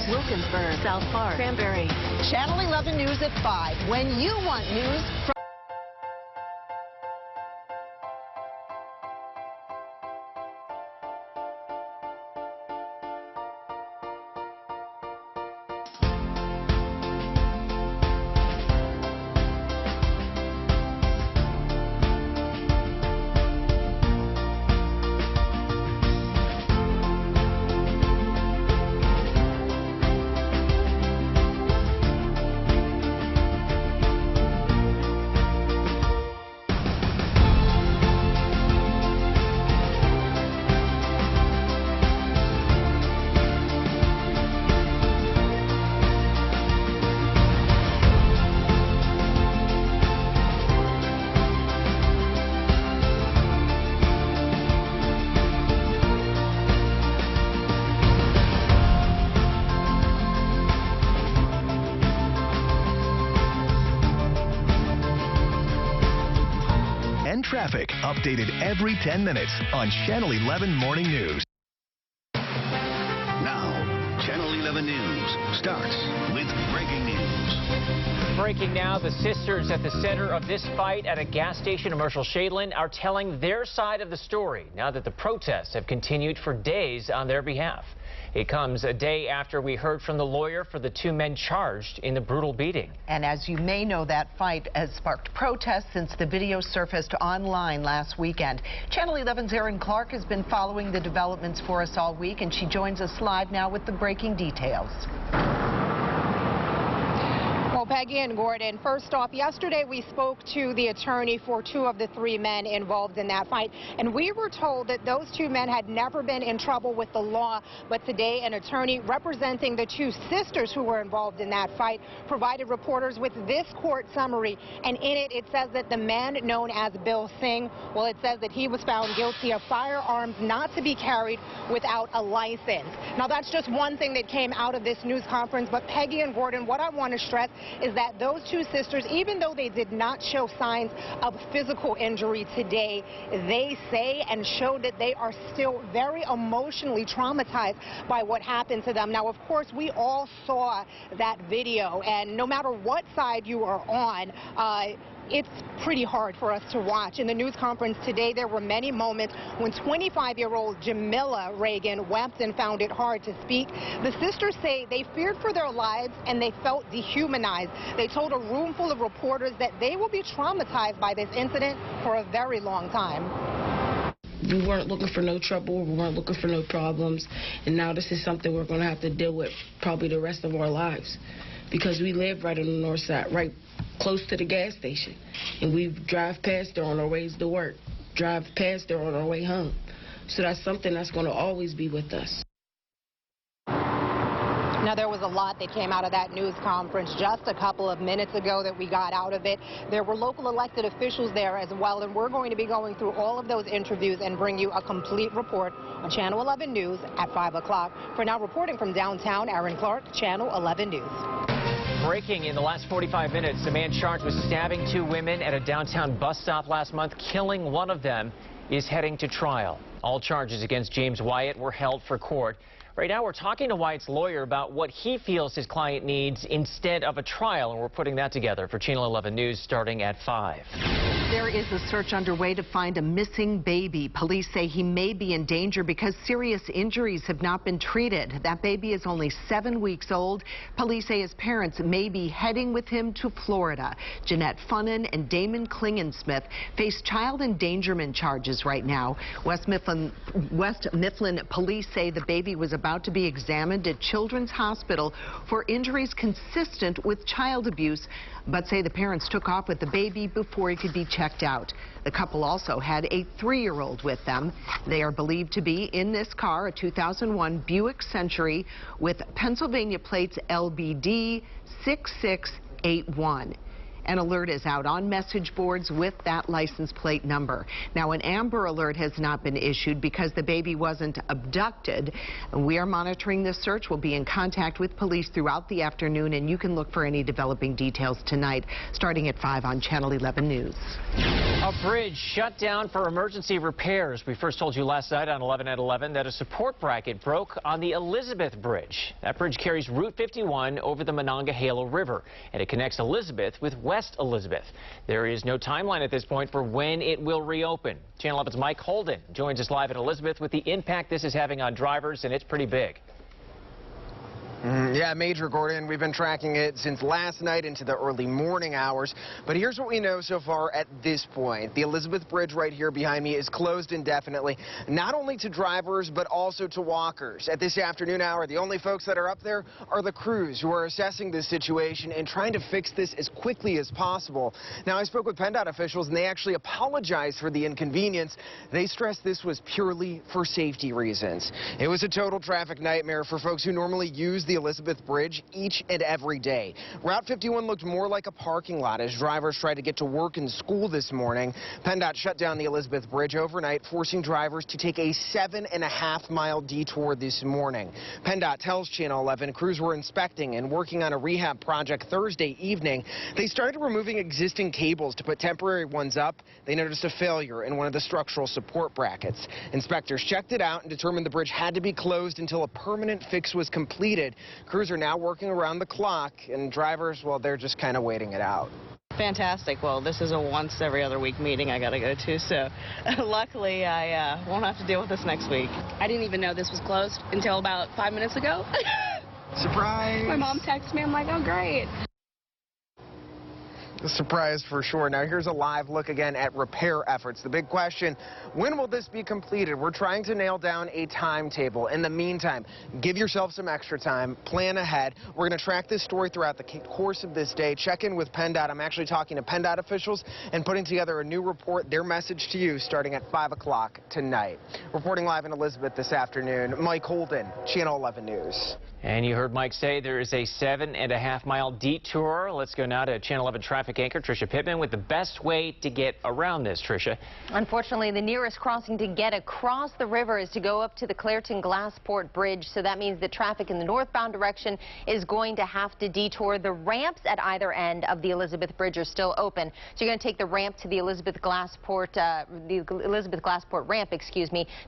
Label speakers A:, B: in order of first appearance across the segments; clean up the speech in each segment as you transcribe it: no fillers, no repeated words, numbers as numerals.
A: Wilkinsburg, South Park, Cranberry.
B: Channel 11 News at 5. When you want news from
C: traffic, updated every 10 minutes on Channel 11 Morning News.
D: Now, Channel 11 News starts with breaking news.
E: Breaking now, the sisters at the center of this fight at a gas station in Marshall Shadeland are telling their side of the story now that the protests have continued for days on their behalf. It comes a day after we heard from the lawyer for the two men charged in the brutal beating.
B: And as you may know, that fight has sparked protests since the video surfaced online last weekend. Channel 11's Erin Clark has been following the developments for us all week, and she joins us live now with the breaking details.
F: Well, Peggy and Gordon, first off, yesterday we spoke to the attorney for two of the three men involved in that fight, and we were told that those two men had never been in trouble with the law. But today, an attorney representing the two sisters who were involved in that fight provided reporters with this court summary, and in it, it says that the man known as Bill Singh, well, it says that he was found guilty of firearms not to be carried without a license. Now, that's just one thing that came out of this news conference, but Peggy and Gordon, what I want to stress is that those two sisters, even though they did not show signs of physical injury today, they say and showed that they are still very emotionally traumatized by what happened to them. Now, of course, we all saw that video, and no matter what side you are on, it's pretty hard for us to watch. In the news conference today, there were many moments when 25-year-old Jamila Reagan wept and found it hard to speak. The sisters say they feared for their lives and they felt dehumanized. They told a room full of reporters that they will be traumatized by this incident for a very long time.
G: We weren't looking for no trouble, we weren't looking for no problems, and now this is something we're going to have to deal with probably the rest of our lives, because we live right on the north side, right close to the gas station, and we drive past there on our ways to work, drive past there on our way home. So that's something that's going to always be with us.
F: Now, there was a lot that came out of that news conference just a couple of minutes ago that we got out of it. There were local elected officials there as well, and we're going to be going through all of those interviews and bring you a complete report on Channel 11 News at 5 o'clock. For now, reporting from downtown, Erin Clark, Channel 11 News.
E: Breaking in the last 45 minutes, a man charged with stabbing two women at a downtown bus stop last month, killing one of them, is heading to trial. All charges against James Wyatt were held for court. Right now, we're talking to Wyatt's lawyer about what he feels his client needs instead of a trial, and we're putting that together for Channel 11 News starting at 5.
B: There is a search underway to find a missing baby. Police say he may be in danger because serious injuries have not been treated. That baby is only 7 weeks old. Police say his parents may be heading with him to Florida. Jeanette Funnan and Damon Klingensmith face child endangerment charges right now. West Mifflin police say the baby was about to be examined at Children's Hospital for injuries consistent with child abuse, but say the parents took off with the baby before he could be checked out. The couple also had a 3-year-old with them. They are believed to be in this car, a 2001 Buick Century with Pennsylvania plates LBD 6681. An alert is out on message boards with that license plate number. Now, an Amber Alert has not been issued because the baby wasn't abducted. We are monitoring this search. We'll be in contact with police throughout the afternoon, and you can look for any developing details tonight, starting at 5 on Channel 11 News.
E: A bridge shut down for emergency repairs. We first told you last night on 11 at 11 that a support bracket broke on the Elizabeth Bridge. That bridge carries Route 51 over the Monongahela River, and it connects Elizabeth with West Elizabeth. There is no timeline at this point for when it will reopen. Channel 11's Mike Holden joins us live at Elizabeth with the impact this is having on drivers, and it's pretty big.
H: Yeah, major, Gordon. We've been tracking it since last night into the early morning hours. But here's what we know so far at this point. The Elizabeth Bridge right here behind me is closed indefinitely, not only to drivers, but also to walkers. At this afternoon hour, the only folks that are up there are the crews who are assessing this situation and trying to fix this as quickly as possible. Now, I spoke with PennDOT officials, and they actually apologized for the inconvenience. They stressed this was purely for safety reasons. It was a total traffic nightmare for folks who normally use the Elizabeth Bridge each and every day. Route 51 looked more like a parking lot as drivers tried to get to work and school this morning. PennDOT shut down the Elizabeth Bridge overnight, forcing drivers to take a 7.5-mile detour this morning. PennDOT tells Channel 11 crews were inspecting and working on a rehab project Thursday evening. They started removing existing cables to put temporary ones up. They noticed a failure in one of the structural support brackets. Inspectors checked it out and determined the bridge had to be closed until a permanent fix was completed. Crews are now working around the clock, and drivers, well, they're just kind of waiting it out.
I: Fantastic. Well, this is a once every other week meeting I got to go to, so luckily I won't have to deal with this next week. I didn't even know this was closed until about 5 minutes ago.
H: Surprise!
I: My mom texted me. I'm like, oh, great.
H: A surprise for sure. Now here's a live look again at repair efforts. The big question, when will this be completed? We're trying to nail down a timetable. In the meantime, give yourself some extra time, plan ahead. We're going to track this story throughout the course of this day. Check in with PennDOT. I'm actually talking to PennDOT officials and putting together a new report, their message to you, starting at 5 o'clock tonight. Reporting live in Elizabeth this afternoon, Mike Holden, Channel 11 News.
E: And you heard Mike say there is a 7.5-mile detour. Let's go now to Channel 11 traffic anchor Tricia Pittman with the best way to get around this, Tricia.
J: Unfortunately, the nearest crossing to get across the river is to go up to the Clairton Glassport Bridge. So that means that traffic in the northbound direction is going to have to detour. The ramps at either end of the Elizabeth Bridge are still open. So you're going to take the ramp to the Elizabeth Glassport ramp,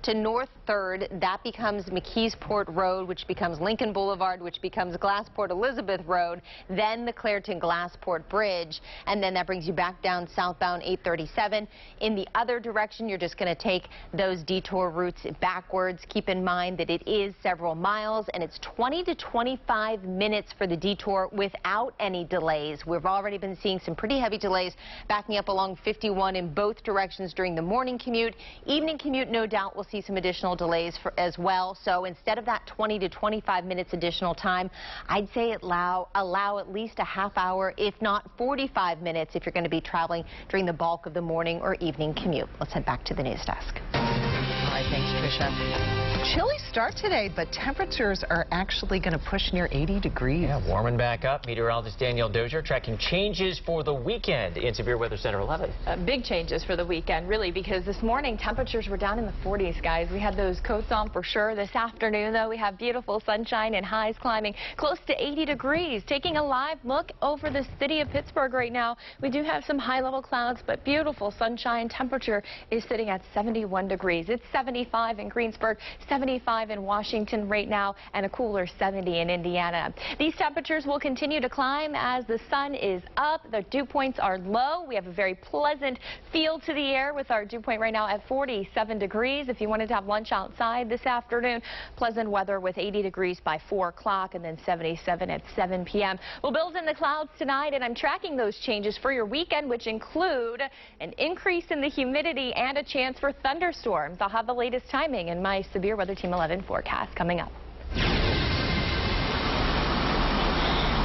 J: to North 3rd. That becomes McKeesport Road, which becomes Lincoln Boulevard, which becomes Glassport Elizabeth Road, then the Clairton Glassport Bridge, and then that brings you back down southbound 837. In the other direction, you're just going to take those detour routes backwards. Keep in mind that it is several miles, and it's 20 to 25 minutes for the detour without any delays. We've already been seeing some pretty heavy delays backing up along 51 in both directions during the morning commute. Evening commute, no doubt, we'll see some additional delays as well. So instead of that 20 to 25 minutes additional time, I'd say allow at least a half hour, if not 45 minutes, if you're going to be traveling during the bulk of the morning or evening commute. Let's head back to the news desk.
B: All right, thanks, Tricia. Chilly start today, but temperatures are actually going to push near 80 degrees.
E: Yeah, warming back up. Meteorologist Danielle Dozier tracking changes for the weekend in Severe Weather Center 11.
K: Big changes for the weekend, really, because this morning temperatures were down in the 40s, guys. We had those coats on for sure. This afternoon, though, we have beautiful sunshine and highs climbing close to 80 degrees. Taking a live look over the city of Pittsburgh right now, we do have some high-level clouds, but beautiful sunshine. Temperature is sitting at 71 degrees. It's 75 in Greensburg, 75 in Washington right now, and a cooler 70 in Indiana. These temperatures will continue to climb as the sun is up. The dew points are low. We have a very pleasant feel to the air with our dew point right now at 47 degrees. If you wanted to have lunch outside this afternoon, pleasant weather with 80 degrees by 4 o'clock and then 77 at 7 p.m. We'll build in the clouds tonight, and I'm tracking those changes for your weekend, which include an increase in the humidity and a chance for thunderstorms. I'll have the latest timing in my Severe Weather Team 11 forecast coming up.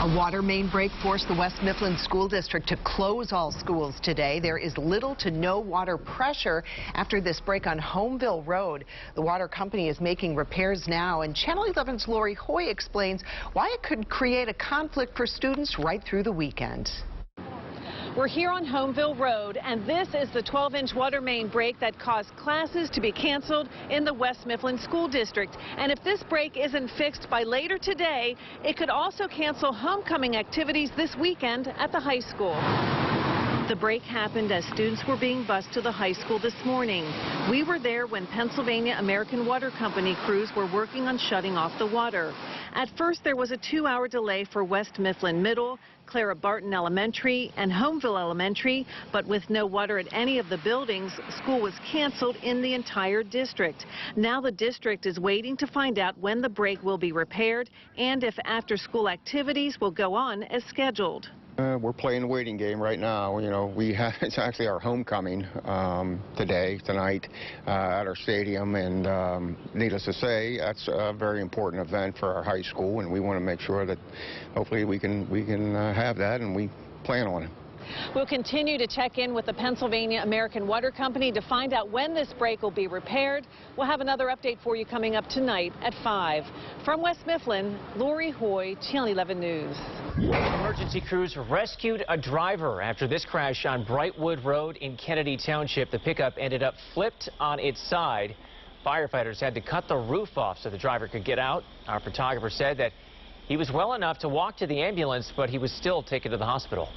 B: A water main break forced the West Mifflin School District to close all schools today. There is little to no water pressure after this break on Homeville Road. The water company is making repairs now, and Channel 11's Lori Hoy explains why it could create a conflict for students right through the weekend.
L: We're here on Homeville Road, and this is the 12-inch water main break that caused classes to be canceled in the West Mifflin School District. And if this break isn't fixed by later today, it could also cancel homecoming activities this weekend at the high school. The break happened as students were being bused to the high school this morning. We were there when Pennsylvania American Water Company crews were working on shutting off the water. At first, there was a 2-hour delay for West Mifflin Middle, Clara Barton Elementary, and Homeville Elementary, but with no water at any of the buildings, school was canceled in the entire district. Now the district is waiting to find out when the break will be repaired and if after-school activities will go on as scheduled.
M: We're playing the waiting game right now. You know, it's actually our homecoming tonight at our stadium, and needless to say, that's a very important event for our high school, and we want to make sure that hopefully we can have that, and we plan on it.
L: We'll continue to check in with the Pennsylvania American Water Company to find out when this break will be repaired. We'll have another update for you coming up tonight at 5. From West Mifflin, Lori Hoy, Channel 11 News.
E: Emergency crews rescued a driver after this crash on Brightwood Road in Kennedy Township. The pickup ended up flipped on its side. Firefighters had to cut the roof off so the driver could get out. Our photographer said that he was well enough to walk to the ambulance, but he was still taken to the hospital.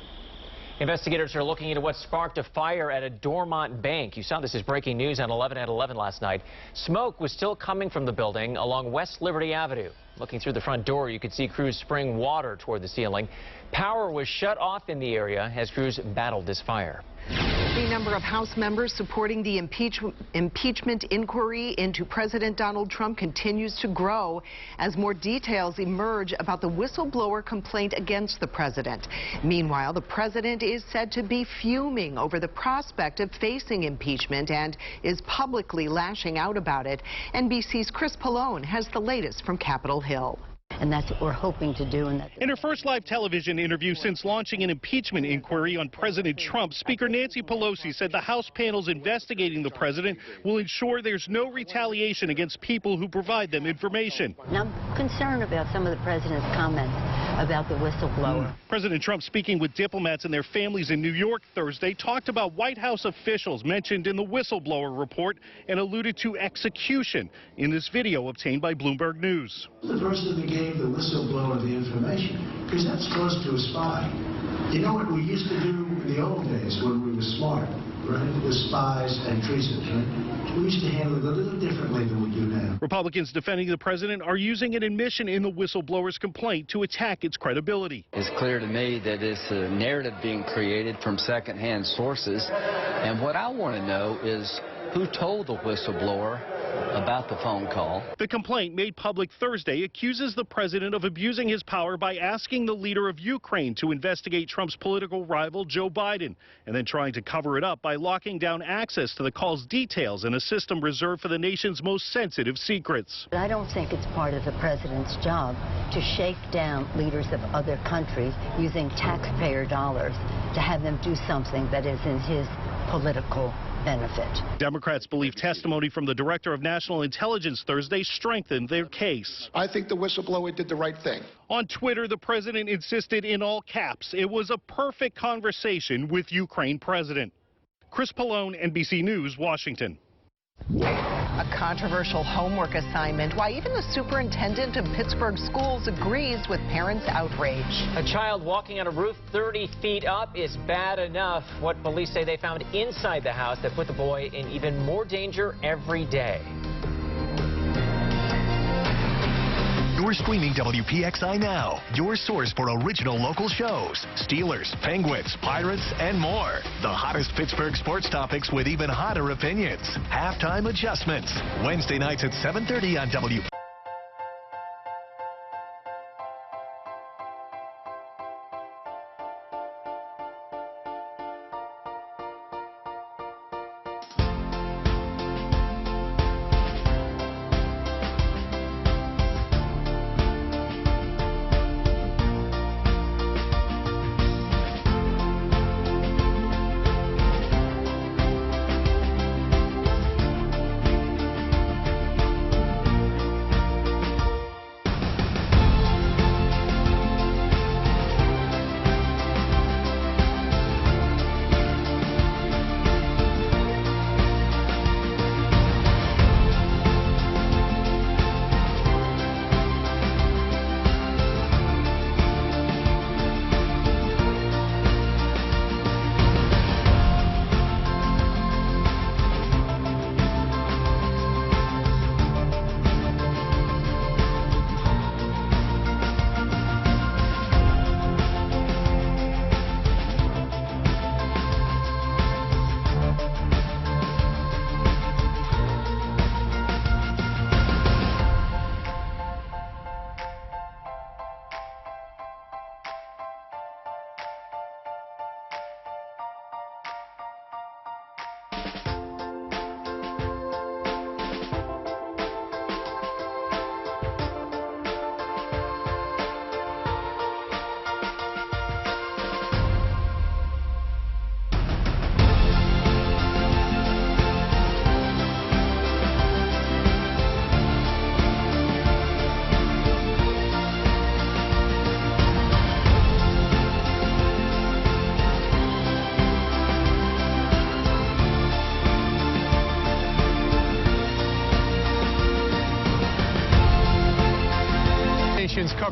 E: Investigators are looking into what sparked a fire at a Dormont bank. You saw this as breaking news on 11 at 11 last night. Smoke was still coming from the building along West Liberty Avenue. Looking through the front door, you could see crews spraying water toward the ceiling. Power was shut off in the area as crews battled this fire.
B: The number of House members supporting the impeachment inquiry into President Donald Trump continues to grow as more details emerge about the whistleblower complaint against the president. Meanwhile, the president is said to be fuming over the prospect of facing impeachment and is publicly lashing out about it. NBC's Chris Pallone has the latest from Capitol Hill.
N: And that's what we're hoping to do. In her first live television interview since launching an impeachment inquiry on President Trump, Speaker Nancy Pelosi said the House panels investigating the president will ensure there's no retaliation against people who provide them information.
O: And I'm concerned about some of the president's comments about the whistleblower.
N: President Trump, speaking with diplomats and their families in New York Thursday, talked about White House officials mentioned in the whistleblower report and alluded to execution in this video obtained by Bloomberg News.
P: The person that gave the whistleblower the information, because that's close to a spy. You know what we used to do in the old days when we were smart, right? With spies and treasons, right? We used to handle it a little differently than we do now.
N: Republicans defending the president are using an admission in the whistleblower's complaint to attack its credibility.
Q: It's clear to me that it's a narrative being created from secondhand sources, and what I want to know is who told the whistleblower about the phone call.
N: The complaint, made public Thursday, accuses the president of abusing his power by asking the leader of Ukraine to investigate Trump's political rival, Joe Biden, and then trying to cover it up by locking down access to the call's details in a system reserved for the nation's most sensitive secrets.
O: I don't think it's part of the president's job to shake down leaders of other countries using taxpayer dollars to have them do something that is in his political benefit.
N: Democrats believe testimony from the director of national intelligence Thursday strengthened their case.
R: I think the whistleblower did the right thing.
N: On Twitter, the president insisted in all caps it was a perfect conversation with Ukraine president. Chris Pallone, NBC News, Washington.
B: A controversial homework assignment, why even the superintendent of Pittsburgh schools agrees with parents' outrage.
E: A child walking on a roof 30 feet up is bad enough. What police say they found inside the house that put the boy in even more danger every day.
C: You're streaming WPXI now, your source for original local shows, Steelers, Penguins, Pirates, and more. The hottest Pittsburgh sports topics with even hotter opinions. Halftime adjustments. Wednesday nights at 7:30 on WPXI.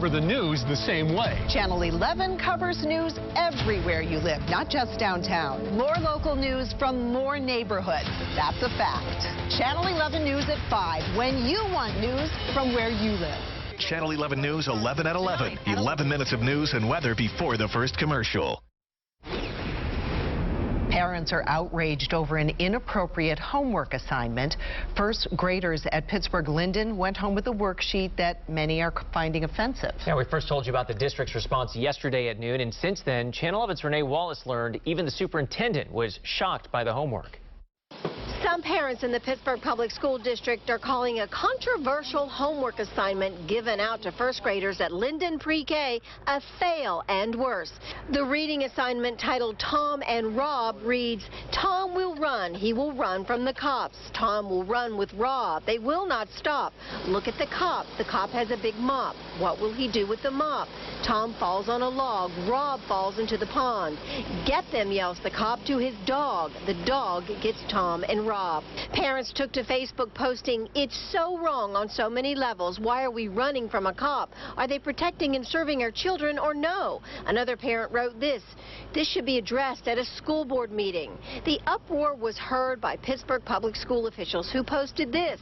S: cover the news the same way.
B: Channel 11 covers news everywhere you live, not just downtown. More local news from more neighborhoods. That's a fact. Channel 11 News at 5, when you want news from where you live.
C: Channel 11 News 11 at 11. 11 minutes of news and weather before the first commercial.
B: Parents are outraged over an inappropriate homework assignment. First graders at Pittsburgh Linden went home with a worksheet that many are finding offensive.
E: Yeah, we first told you about the district's response yesterday at noon, and since then, Channel 11's Renee Wallace learned even the superintendent was shocked by the homework.
T: Some parents in the Pittsburgh Public School District are calling a controversial homework assignment given out to first graders at Linden Pre-K a fail and worse. The reading assignment titled Tom and Rob reads, Tom will run. He will run from the cops. Tom will run with Rob. They will not stop. Look at the cop. The cop has a big mop. What will he do with the mop? Tom falls on a log. Rob falls into the pond. Get them, yells the cop to his dog. The dog gets Tom and Rob. Parents took to Facebook posting, it's so wrong on so many levels. Why are we running from a cop? Are they protecting and serving our children or no? Another parent wrote this should be addressed at a school board meeting. The uproar was heard by Pittsburgh public school officials who posted this.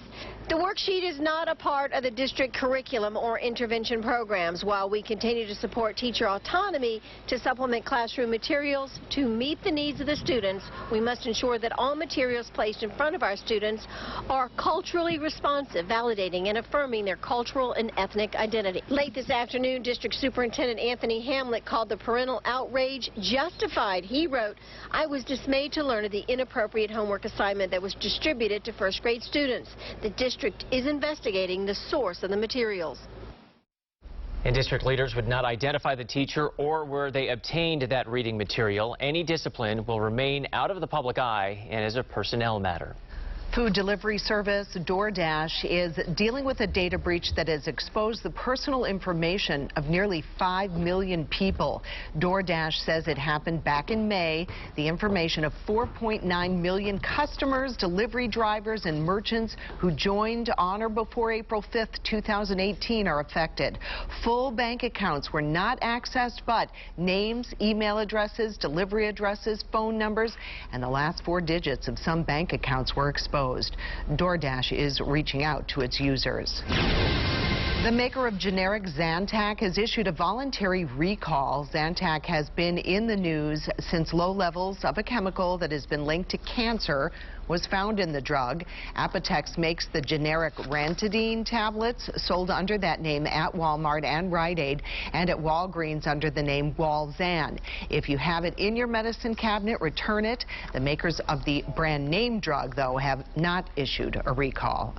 T: The worksheet is not a part of the district curriculum or intervention programs. While we continue to support teacher autonomy to supplement classroom materials to meet the needs of the students, we must ensure that all materials placed in front of our students are culturally responsive, validating and affirming their cultural and ethnic identity. Late this afternoon, District Superintendent Anthony Hamlet called the parental outrage justified. He wrote, I was dismayed to learn of the inappropriate homework assignment that was distributed to first grade students. The district is investigating the source of the materials.
E: And district leaders would not identify the teacher or where they obtained that reading material. Any discipline will remain out of the public eye and is a personnel matter.
B: Food delivery service Doordash is dealing with a data breach that has exposed the personal information of nearly 5 million people. Doordash says it happened back in May. The information of 4.9 million customers, delivery drivers, and merchants who joined on or before April 5th, 2018 are affected. Full bank accounts were not accessed, but names, email addresses, delivery addresses, phone numbers, and the last 4 digits of some bank accounts were exposed. Doordash is reaching out to its users. The maker of generic Zantac has issued a voluntary recall. Zantac has been in the news since low levels of a chemical that has been linked to cancer was found in the drug. Apotex makes the generic Ranitidine tablets sold under that name at Walmart and Rite Aid and at Walgreens under the name Walzan. If you have it in your medicine cabinet, return it. The makers of the brand name drug, though, have not issued a recall.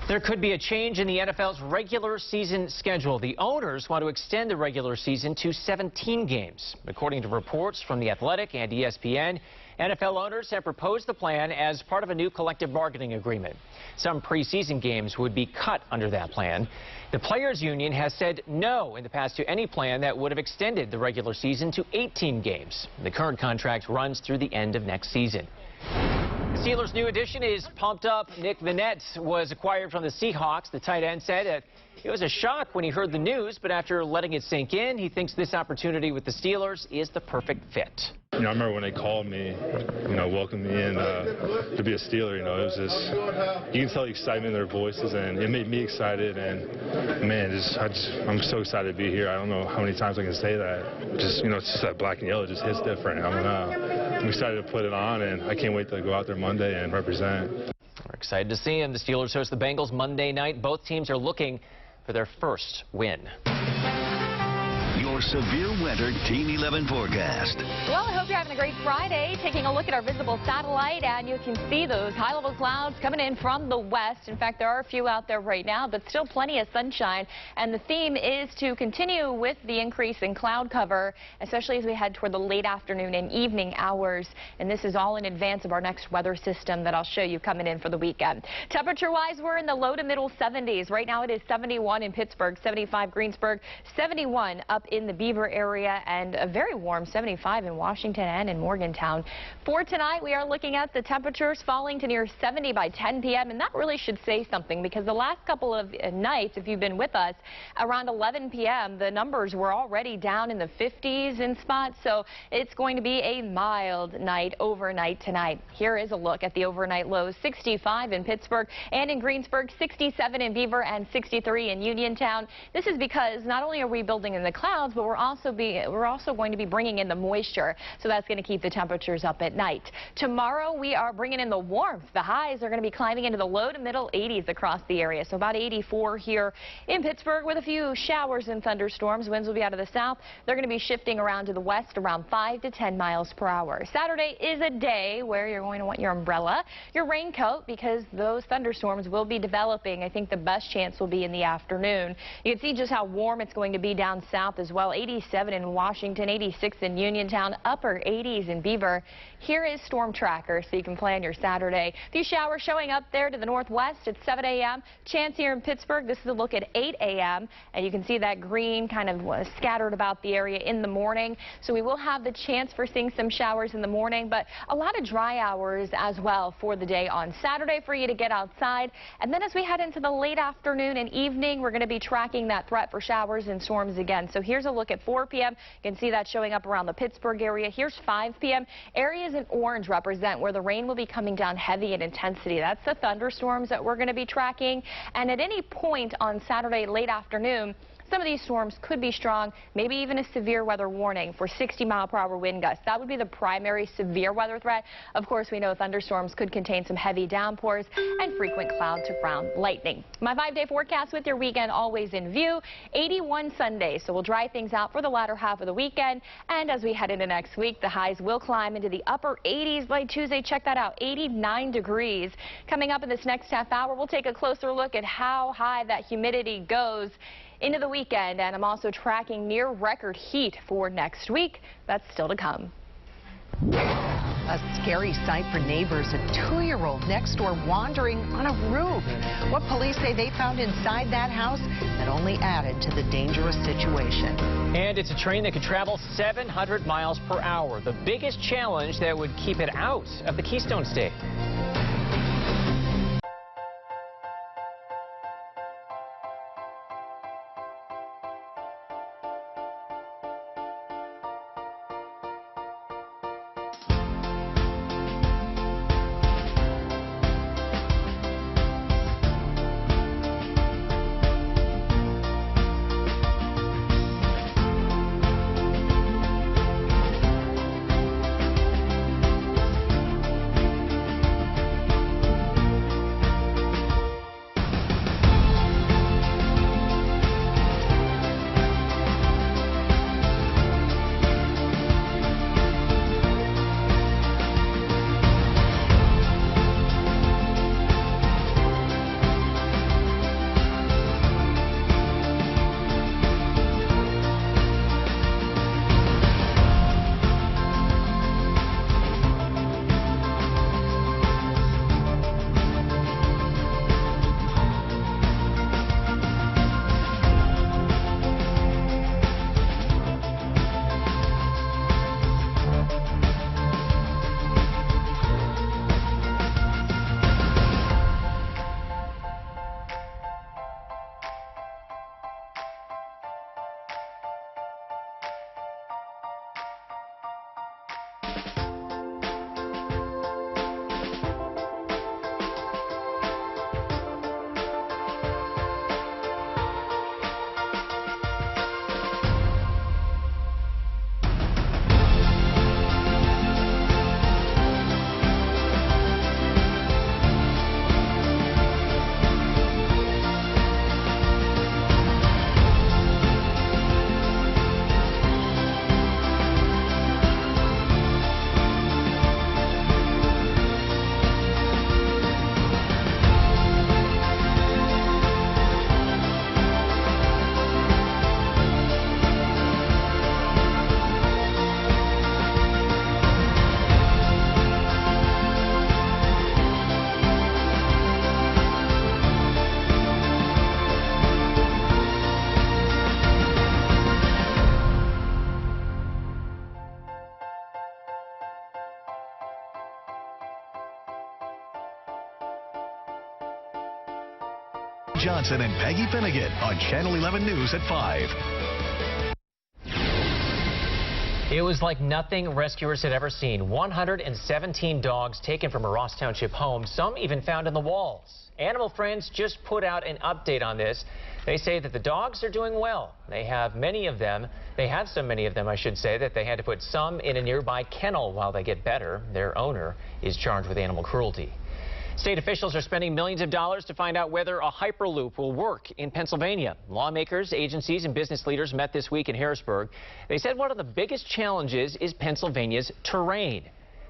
E: There could be a change in the NFL's regular season schedule. The owners want to extend the regular season to 17 games. According to reports from The Athletic and ESPN, NFL owners have proposed the plan as part of a new collective bargaining agreement. Some preseason games would be cut under that plan. The Players Union has said no in the past to any plan that would have extended the regular season to 18 games. The current contract runs through the end of next season. The Steelers' new addition is pumped up. Nick Vannett was acquired from the Seahawks. The tight end said that it was a shock when he heard the news, but after letting it sink in, he thinks this opportunity with the Steelers is the perfect fit.
U: I remember when they called me, welcomed me in to be a Steeler. It was just, you can tell the excitement in their voices, and it made me excited. And man, I'm so excited to be here. I don't know how many times I can say that. Just, it's just that black and yellow just hits different. I don't know. I'm excited to put it on, and I can't wait to go out there Monday and represent.
E: We're excited to see him. The Steelers host the Bengals Monday night. Both teams are looking for their first win.
D: Your severe weather Team 11 forecast.
K: Well, I hope you're having a great Friday. Taking a look at our visible satellite, and you can see those high-level clouds coming in from the west. In fact, there are a few out there right now, but still plenty of sunshine. And the theme is to continue with the increase in cloud cover, especially as we head toward the late afternoon and evening hours. And this is all in advance of our next weather system that I'll show you coming in for the weekend. Temperature-wise, we're in the low to middle 70s. Right now it is 71 in Pittsburgh, 75 Greensburg, 71 up in the Beaver area and a very warm 75 in Washington and in Morgantown. For tonight, we are looking at the temperatures falling to near 70 by 10 p.m. and that really should say something because the last couple of nights, if you've been with us, around 11 p.m. the numbers were already down in the 50s in spots, so it's going to be a mild night overnight tonight. Here is a look at the overnight lows: 65 in Pittsburgh and in Greensburg, 67 in Beaver, and 63 in Uniontown. This is because not only are we building in the clouds, but we're also going to be bringing in the moisture, so that's going to keep the temperatures up at night. Tomorrow we are bringing in the warmth. The highs are going to be climbing into the low to middle 80s across the area, so about 84 here in Pittsburgh with a few showers and thunderstorms. Winds will be out of the south. They're going to be shifting around to the west around 5 to 10 miles per hour. Saturday is a day where you're going to want your umbrella, your raincoat, because those thunderstorms will be developing. I think the best chance will be in the afternoon. You can see just how warm it's going to be down south as well. 87 in Washington, 86 in Uniontown, upper 80s in Beaver. Here is Storm Tracker, so you can plan your Saturday. A few showers showing up there to the northwest at 7 a.m. Chance here in Pittsburgh. This is a look at 8 a.m. and you can see that green kind of scattered about the area in the morning. So we will have the chance for seeing some showers in the morning, but a lot of dry hours as well for the day on Saturday for you to get outside. And then as we head into the late afternoon and evening, we're going to be tracking that threat for showers and storms again. So here's a look at 4 p.m. You can see that showing up around the Pittsburgh area. Here's 5 p.m. Areas in orange represent where the rain will be coming down heavy in intensity. That's the thunderstorms that we're going to be tracking. And at any point on Saturday late afternoon, some of these storms could be strong, maybe even a severe weather warning for 60-mile-per-hour wind gusts. That would be the primary severe weather threat. Of course, we know thunderstorms could contain some heavy downpours and frequent cloud to ground lightning. My 5-day forecast with your weekend always in view. 81 Sunday, so we'll dry things out for the latter half of the weekend. And as we head into next week, the highs will climb into the upper 80s by Tuesday. Check that out, 89 degrees. Coming up in this next half hour, we'll take a closer look at how high that humidity goes into the weekend, and I'm also tracking near record heat for next week. That's still to come.
B: A scary sight for neighbors. A 2-year-old next door wandering on a roof. What police say they found inside that house that only added to the dangerous situation.
E: And it's a train that could travel 700 miles per hour. The biggest challenge that would keep it out of the Keystone State.
C: Johnson and Peggy Finnegan on Channel 11 News at 5.
E: It was like nothing rescuers had ever seen. 117 dogs taken from a Ross Township home, some even found in the walls. Animal Friends just put out an update on this. They say that the dogs are doing well. They have so many of them, I should say, that they had to put some in a nearby kennel while they get better. Their owner is charged with animal cruelty. State officials are spending millions of dollars to find out whether a Hyperloop will work in Pennsylvania. Lawmakers, agencies, and business leaders met this week in Harrisburg. They said one of the biggest challenges is Pennsylvania's terrain.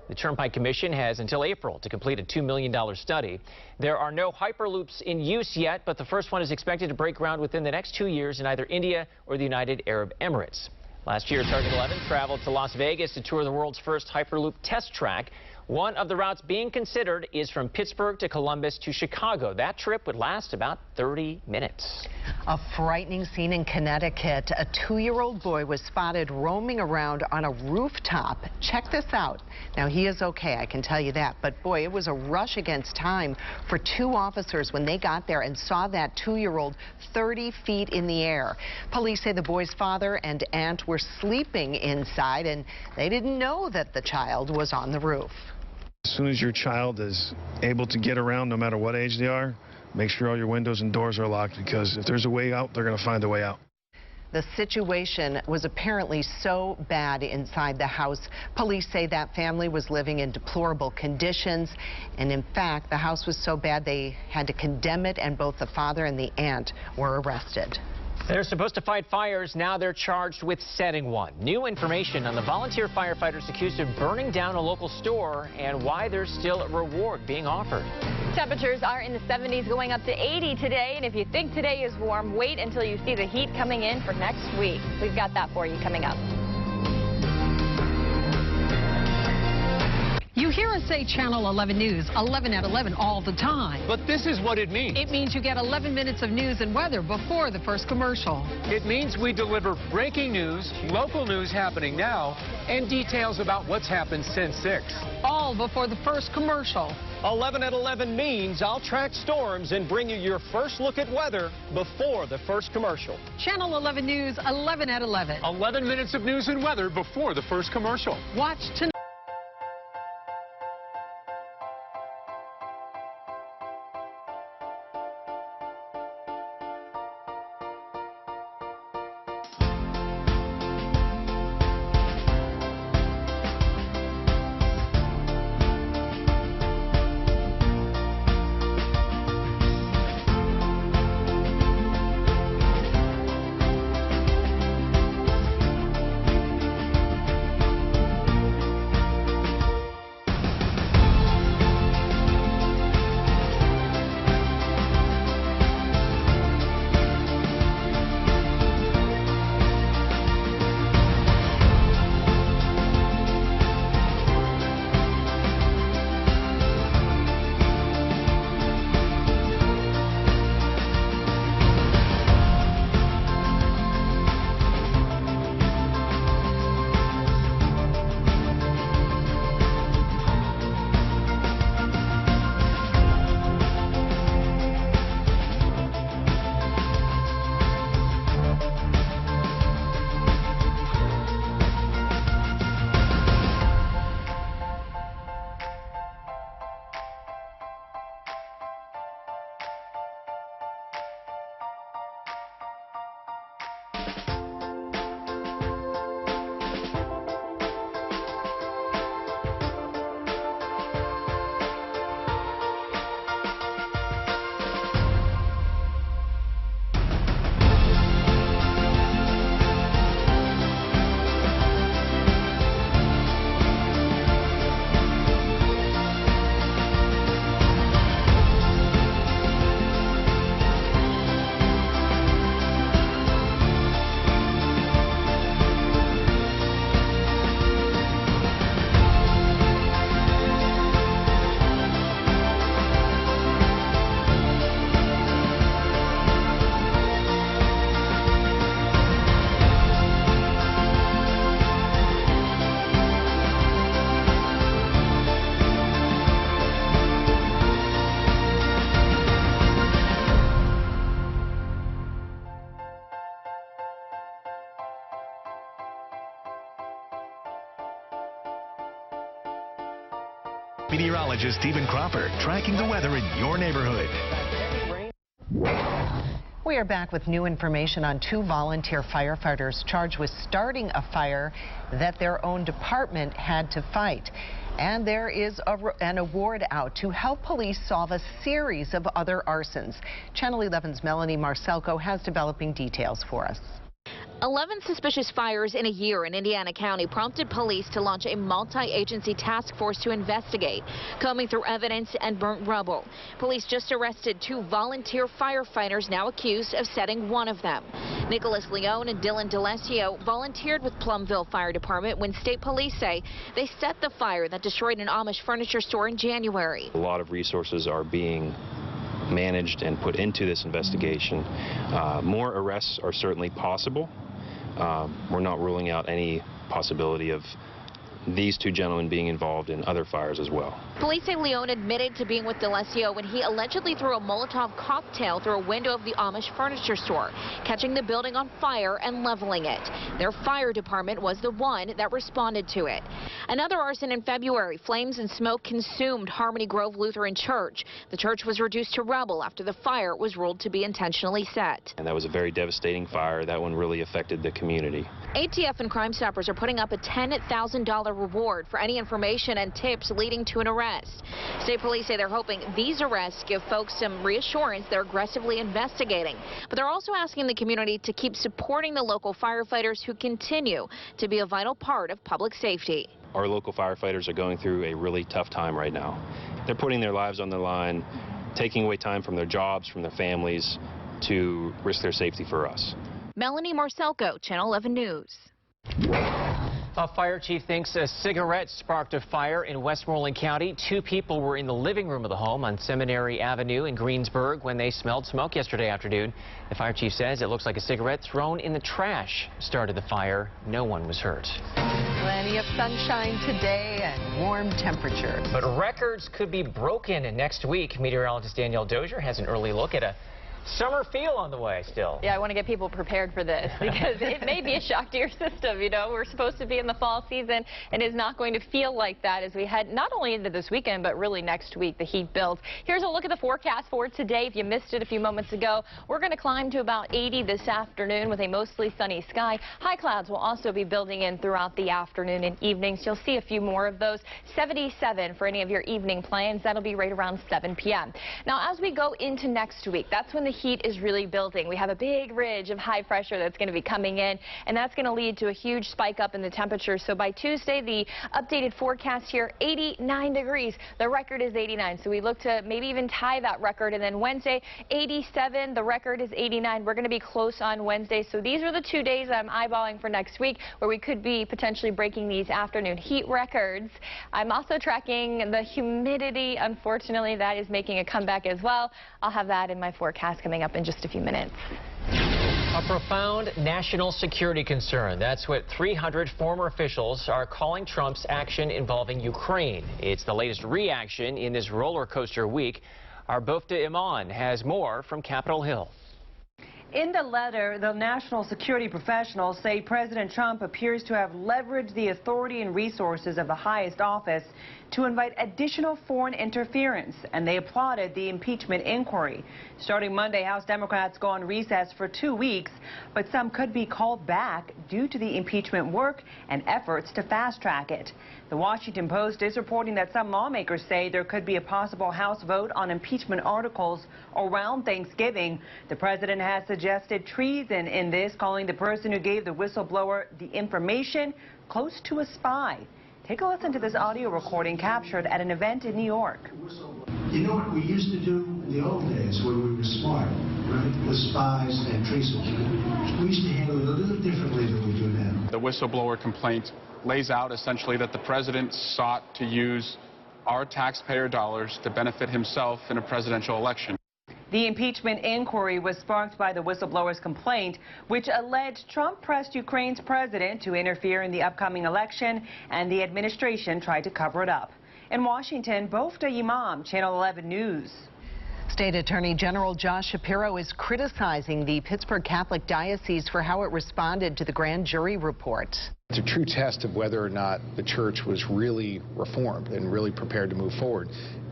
E: The Turnpike Commission has until April to complete a $2 million study. There are no Hyperloops in use yet, but the first one is expected to break ground within the next 2 years in either India or the United Arab Emirates. Last year, Sergeant 11 traveled to Las Vegas to tour the world's first Hyperloop test track. One of the routes being considered is from Pittsburgh to Columbus to Chicago. That trip would last about 30 minutes.
B: A frightening scene in Connecticut. A 2-year-old boy was spotted roaming around on a rooftop. Check this out. Now, he is okay, I can tell you that. But, boy, it was a rush against time for 2 officers when they got there and saw that 2-year-old 30 feet in the air. Police say the boy's father and aunt were sleeping inside, and they didn't know that the child was on the roof.
S: As soon as your child is able to get around, no matter what age they are, make sure all your windows and doors are locked, because if there's a way out, they're going to find a way out.
B: The situation was apparently so bad inside the house. Police say that family was living in deplorable conditions. And in fact, the house was so bad they had to condemn it, and both the father and the aunt were arrested.
E: They're supposed to fight fires. Now they're charged with setting one. New information on the volunteer firefighters accused of burning down a local store and why there's still a reward being offered.
K: Temperatures are in the 70s, going up to 80 today. And if you think today is warm, wait until you see the heat coming in for next week. We've got that for you coming up.
V: You hear us say Channel 11 News 11 at 11 all the time.
W: But this is what it means.
V: It means you get 11 minutes of news and weather before the first commercial.
W: It means we deliver breaking news, local news happening now, and details about what's happened since 6.
V: All before the first commercial.
W: 11 at 11 means I'll track storms and bring you your first look at weather before the first commercial.
V: Channel 11 News 11 at 11.
W: 11 minutes of news and weather before the first commercial.
V: Watch tonight.
C: Meteorologist Stephen Cropper tracking the weather in your neighborhood.
B: We are back with new information on 2 volunteer firefighters charged with starting a fire that their own department had to fight. And there is an award out to help police solve a series of other arsons. Channel 11's Melanie Marcelco has developing details for us.
A: 11 suspicious fires in a year in Indiana County prompted police to launch a multi-agency task force to investigate, combing through evidence and burnt rubble. Police just arrested 2 volunteer firefighters now accused of setting one of them. Nicholas Leone and Dylan DeLesio volunteered with Plumville Fire Department when state police say they set the fire that destroyed an Amish furniture store in January.
F: A lot of resources are being managed and put into this investigation. More arrests are certainly possible. We're not ruling out any possibility of these 2 gentlemen being involved in other fires as well.
A: Police say Leone admitted to being with DeLesio when he allegedly threw a Molotov cocktail through a window of the Amish furniture store, catching the building on fire and leveling it. Their fire department was the one that responded to it. Another arson in February. Flames and smoke consumed Harmony Grove Lutheran Church. The church was reduced to rubble after the fire was ruled to be intentionally set.
F: And that was a very devastating fire. That one really affected the community.
A: ATF and Crime Stoppers are putting up a $10,000 reward for any information and tips leading to an arrest. State police say they're hoping these arrests give folks some reassurance they're aggressively investigating. But they're also asking the community to keep supporting the local firefighters who continue to be a vital part of public safety.
F: Our local firefighters are going through a really tough time right now. They're putting their lives on the line, taking away time from their jobs, from their families, to risk their safety for us.
A: Melanie Marcelco, Channel 11 News.
E: A fire chief thinks a cigarette sparked a fire in Westmoreland County. 2 people were in the living room of the home on Seminary Avenue in Greensburg when they smelled smoke yesterday afternoon. The fire chief says it looks like a cigarette thrown in the trash started the fire. No one was hurt.
B: Plenty of sunshine today and warm temperatures.
E: But records could be broken next week. Meteorologist Danielle Dozier has an early look at a summer feel on the way still.
K: Yeah, I want to get people prepared for this because it may be a shock to your system. You know, we're supposed to be in the fall season and it's not going to feel like that as we head not only into this weekend, but really next week. The heat builds. Here's a look at the forecast for today. If you missed it a few moments ago, we're going to climb to about 80 this afternoon with a mostly sunny sky. High clouds will also be building in throughout the afternoon and evenings. You'll see a few more of those. 77 for any of your evening plans. That'll be right around 7 p.m. Now, as we go into next week, that's when the heat is really building. We have a big ridge of high pressure that's going to be coming in, and that's going to lead to a huge spike up in the temperature. So by Tuesday, the updated forecast here, 89 degrees. The record is 89, so we look to maybe even tie that record. And then Wednesday, 87. The record is 89. We're going to be close on Wednesday. So these are the 2 days I'm eyeballing for next week where we could be potentially breaking these afternoon heat records. I'm also tracking the humidity. Unfortunately, that is making a comeback as well. I'll have that in my forecast coming up in just a few minutes.
E: A profound national security concern. That's what 300 former officials are calling Trump's action involving Ukraine. It's the latest reaction in this roller coaster week. Our Bofta Iman has more from Capitol Hill.
G: In the letter, the national security professionals say President Trump appears to have leveraged the authority and resources of the highest office to invite additional foreign interference, and they applauded the impeachment inquiry. Starting Monday, House Democrats go on recess for 2 weeks, but some could be called back due to the impeachment work and efforts to fast-track it. The Washington Post is reporting that some lawmakers say there could be a possible House vote on impeachment articles around Thanksgiving. The president has suggested treason in this, calling the person who gave the whistleblower the information close to a spy. Take a listen to this audio recording captured at an event in New York.
P: You know what we used to do in the old days when we were smart, right? With spies and treason. We used to handle it a little differently than we do now.
X: The whistleblower complaint lays out essentially that the president sought to use our taxpayer dollars to benefit himself in a presidential election.
G: The impeachment inquiry was sparked by the whistleblower's complaint, which alleged Trump pressed Ukraine's president to interfere in the upcoming election, and the administration tried to cover it up. In Washington, Bofta Imam, Channel 11 News.
B: State Attorney General Josh Shapiro is criticizing the Pittsburgh Catholic Diocese for how it responded to the grand jury report.
R: It's a true test of whether or not the church was really reformed and really prepared to move forward,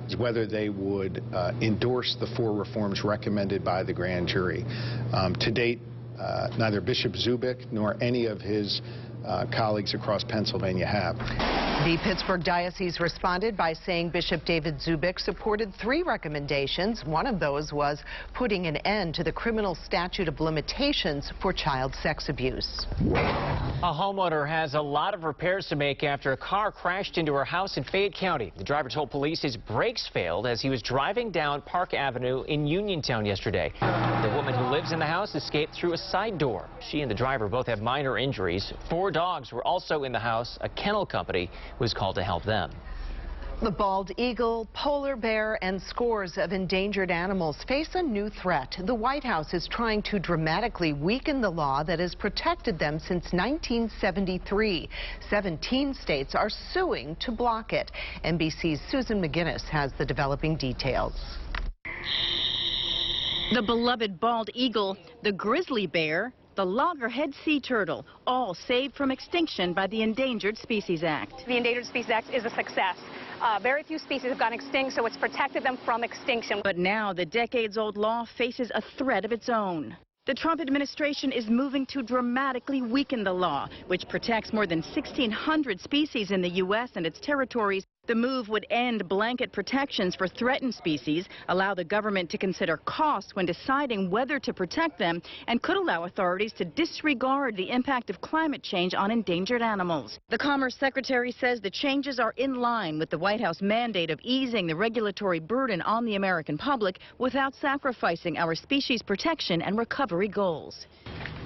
R: is whether they would endorse the 4 reforms recommended by the grand jury. To date, neither Bishop Zubik nor any of his colleagues across Pennsylvania have.
B: The Pittsburgh Diocese responded by saying Bishop David Zubik supported 3 recommendations. One of those was putting an end to the criminal statute of limitations for child sex abuse.
E: A homeowner has a lot of repairs to make after a car crashed into her house in Fayette County. The driver told police his brakes failed as he was driving down Park Avenue in Uniontown yesterday. The woman who lives in the house escaped through a side door. She and the driver both have minor injuries. 4 dogs were also in the house. A kennel company was called to help them.
B: The bald eagle, polar bear, and scores of endangered animals face a new threat. The White House is trying to dramatically weaken the law that has protected them since 1973. 17 states are suing to block it. NBC's Susan McGinnis has the developing details.
H: The beloved bald eagle, the grizzly bear, the loggerhead sea turtle, all saved from extinction by the Endangered Species Act.
I: The Endangered Species Act is a success. Very few species have gone extinct, so it's protected them from extinction.
H: But now the decades-old law faces a threat of its own. The Trump administration is moving to dramatically weaken the law, which protects more than 1,600 species in the U.S. and its territories. The move would end blanket protections for threatened species, allow the government to consider costs when deciding whether to protect them, and could allow authorities to disregard the impact of climate change on endangered animals. The Commerce Secretary says the changes are in line with the White House mandate of easing the regulatory burden on the American public without sacrificing our species protection and recovery goals.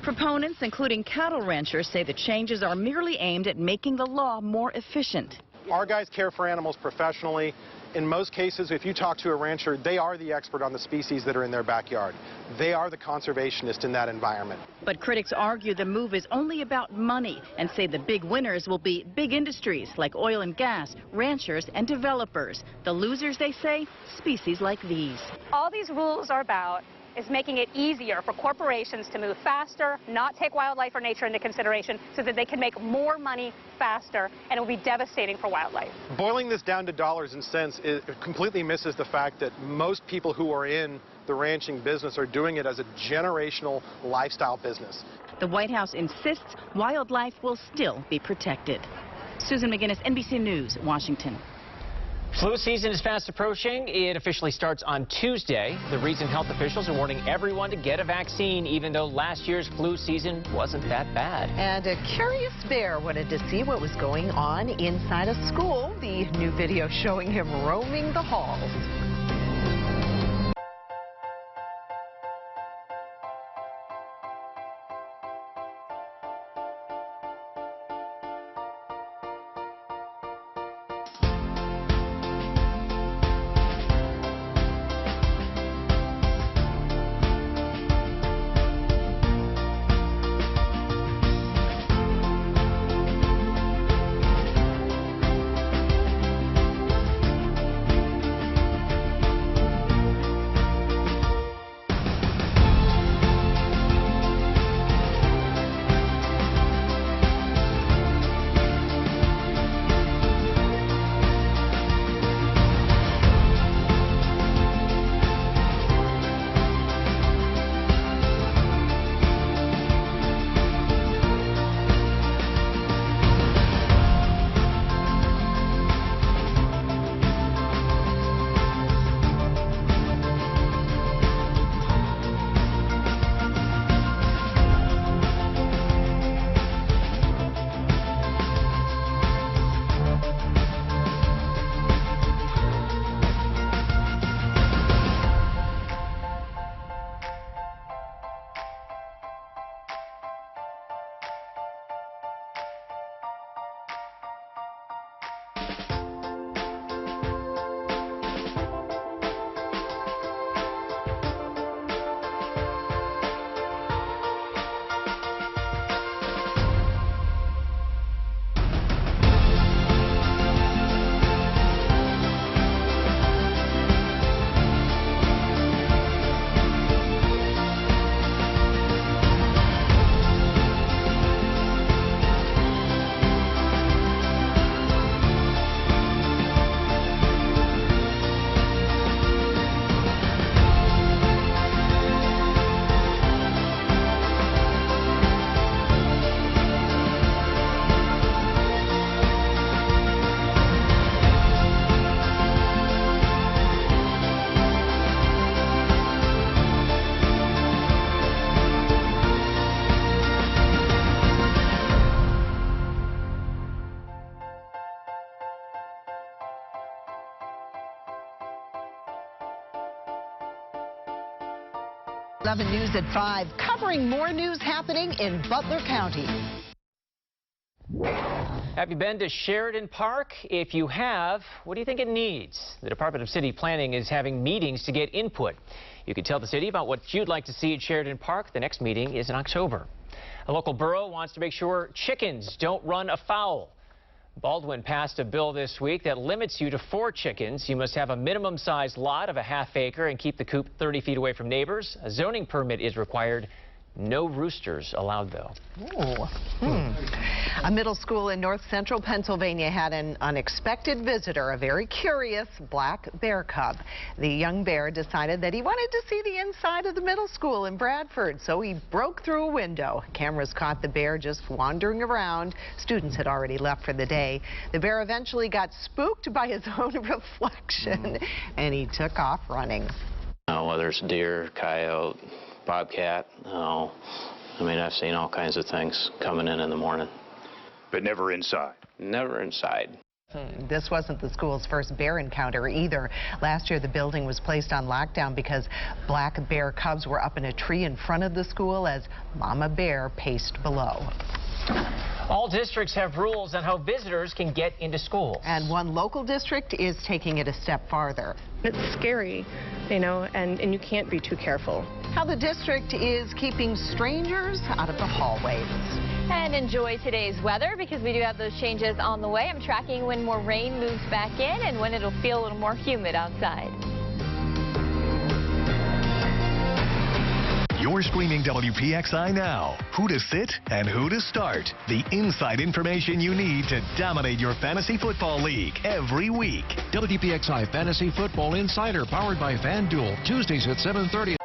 H: Proponents, including cattle ranchers, say the changes are merely aimed at making the law more efficient.
J: Our guys care for animals professionally. In most cases, if you talk to a rancher, they are the expert on the species that are in their backyard. They are the conservationist in that environment.
H: But critics argue the move is only about money and say the big winners will be big industries like oil and gas, ranchers, and developers. The losers, they say, species like these.
I: All these rules are about is making it easier for corporations to move faster, not take wildlife or nature into consideration, so that they can make more money faster, and it will be devastating for wildlife.
J: Boiling this down to dollars and cents, it completely misses the fact that most people who are in the ranching business are doing it as a generational lifestyle business.
H: The White House insists wildlife will still be protected. Susan McGinnis, NBC News, Washington.
E: Flu season is fast approaching. It officially starts on Tuesday. The reason health officials are warning everyone to get a vaccine, even though last year's flu season wasn't that bad.
B: And a curious bear wanted to see what was going on inside a school. The new video showing him roaming the halls. 11 News at 5, covering more news happening in Butler County.
E: Have you been to Sheridan Park? If you have, what do you think it needs? The Department of City Planning is having meetings to get input. You can tell the city about what you'd like to see at Sheridan Park. The next meeting is in October. A local borough wants to make sure chickens don't run afoul. Baldwin passed a bill this week that limits you to 4 chickens. You must have a minimum size lot of a ½ acre and keep the coop 30 feet away from neighbors. A zoning permit is required. No roosters allowed, though.
B: A middle school in north central Pennsylvania had an unexpected visitor, a very curious black bear cub. The young bear decided that he wanted to see the inside of the middle school in Bradford, so he broke through a window. Cameras caught the bear just wandering around. Students had already left for the day. The bear eventually got spooked by his own reflection, and he took off running.
L: Whether it's deer, coyote, bobcat, I mean, I've seen all kinds of things coming in the morning.
M: But never inside?
L: Never inside.
B: This wasn't the school's first bear encounter either. Last year, the building was placed on lockdown because black bear cubs were up in a tree in front of the school as Mama Bear paced below.
E: All districts have rules on how visitors can get into schools.
B: And one local district is taking it a step farther.
O: It's scary, you know, and you can't be too careful.
B: How the district is keeping strangers out of the hallways.
K: And enjoy today's weather because we do have those changes on the way. I'm tracking when more rain moves back in and when it'll feel a little more humid outside.
C: You're streaming WPXI now. Who to sit and who to start. The inside information you need to dominate your fantasy football league every week.
Q: WPXI Fantasy Football Insider, powered by FanDuel, Tuesdays at 7:30.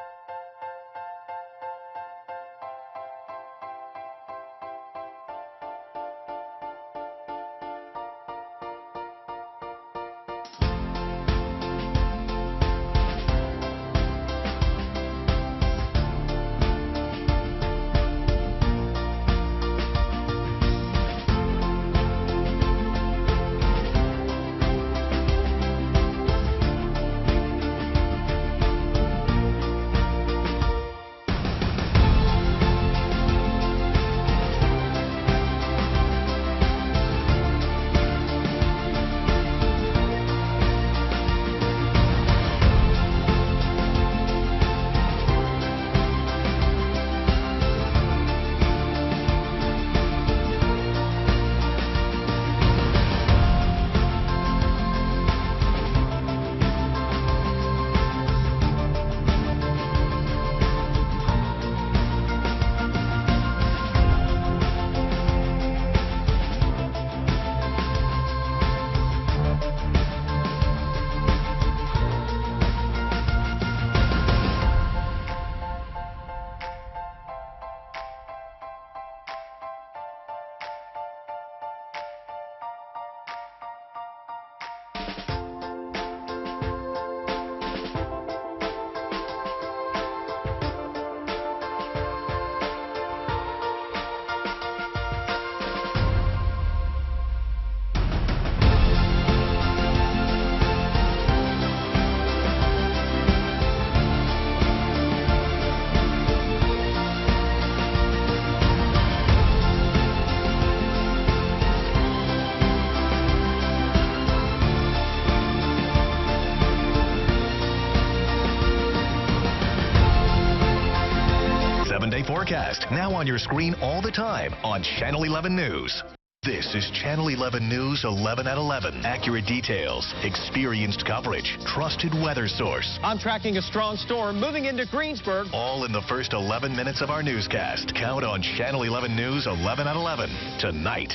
C: Forecast, now on your screen all the time on Channel 11 News. This is Channel 11 News 11 at 11. Accurate details, experienced coverage, trusted weather source.
Y: I'm tracking a strong storm moving into Greensburg.
C: All in the first 11 minutes of our newscast. Count on Channel 11 News 11 at 11 tonight.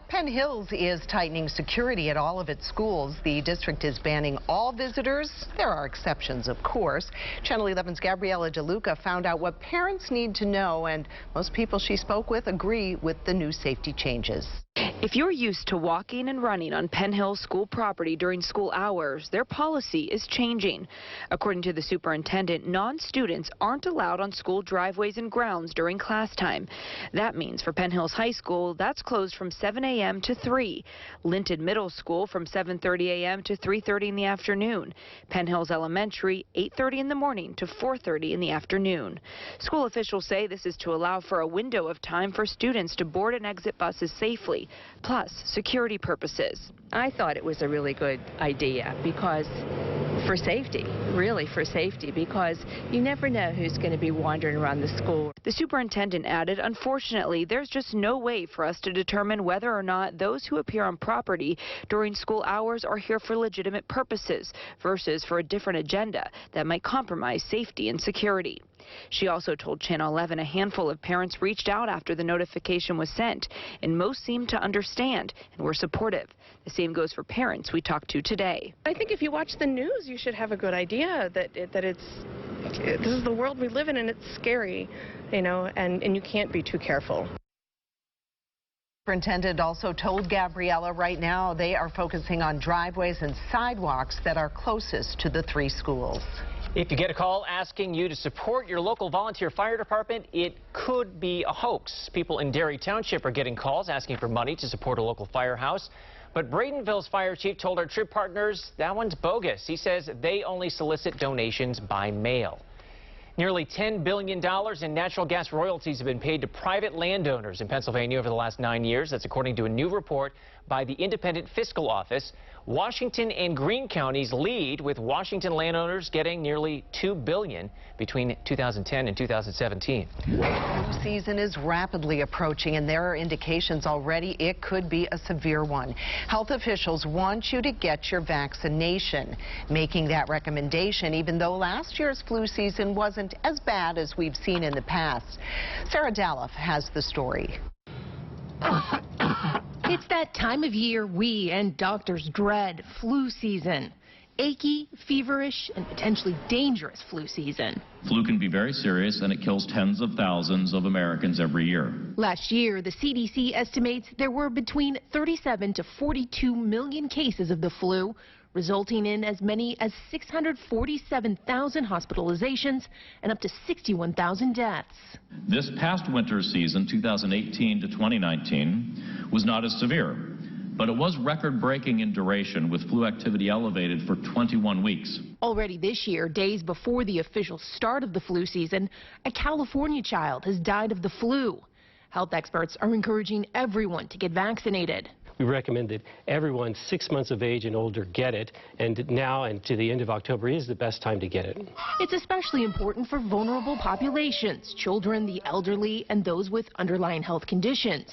B: Penn Hills is tightening security at all of its schools. The district is banning all visitors. There are exceptions, of course. Channel 11's Gabriella DeLuca found out what parents need to know, and most people she spoke with agree with the new safety changes.
D: If you're used to walking and running on Penn Hill school property during school hours, their policy is changing. According to the superintendent, non-students aren't allowed on school driveways and grounds during class time. That means for Penn Hills High School, that's closed from 7 a.m. to 3. Linton Middle School from 7:30 a.m. to 3:30 in the afternoon. Penn Hills Elementary, 8:30 in the morning to 4:30 in the afternoon. School officials say this is to allow for a window of time for students to board and exit buses safely, plus security purposes.
N: I thought it was a really good idea because for safety, really for safety, because you never know who's going to be wandering around the school.
D: The superintendent added, unfortunately, there's just no way for us to determine whether or not those who appear on property during school hours are here for legitimate purposes versus for a different agenda that might compromise safety and security. She also told Channel 11 a handful of parents reached out after the notification was sent, and most seemed to understand and were supportive. The same goes for parents we talked to today.
O: I think if you watch the news, you should have a good idea that this is the world we live in, and it's scary, you know, and you can't be too careful.
B: Superintendent also told Gabriella right now they are focusing on driveways and sidewalks that are closest to the 3 schools.
E: If you get a call asking you to support your local volunteer fire department, it could be a hoax. People in Derry Township are getting calls asking for money to support a local firehouse. But Bradenville's fire chief told our trip partners that one's bogus. He says they only solicit donations by mail. Nearly $10 billion in natural gas royalties have been paid to private landowners in Pennsylvania over the last 9 years. That's according to a new report by the Independent Fiscal Office. Washington and Greene counties lead, with Washington landowners getting nearly $2 billion between 2010 and 2017.
B: Flu season is rapidly approaching, and there are indications already it could be a severe one. Health officials want you to get your vaccination, making that recommendation even though last year's flu season wasn't as bad as we've seen in the past. Sarah Dalloff has the story.
S: It's that time of year we and doctors dread, flu season. Achy, feverish, and potentially dangerous flu season.
T: Flu can be very serious, and it kills tens of thousands of Americans every year.
S: Last year, the CDC estimates there were between 37 to 42 million cases of the flu, resulting in as many as 647,000 hospitalizations and up to 61,000 deaths.
T: This past winter season, 2018 to 2019, was not as severe, but it was record-breaking in duration, with flu activity elevated for 21 weeks.
S: Already this year, days before the official start of the flu season, a California child has died of the flu. Health experts are encouraging everyone to get vaccinated.
U: We recommend that everyone 6 months of age and older get it, and now and to the end of October is the best time to get it.
S: It's especially important for vulnerable populations, children, the elderly, and those with underlying health conditions.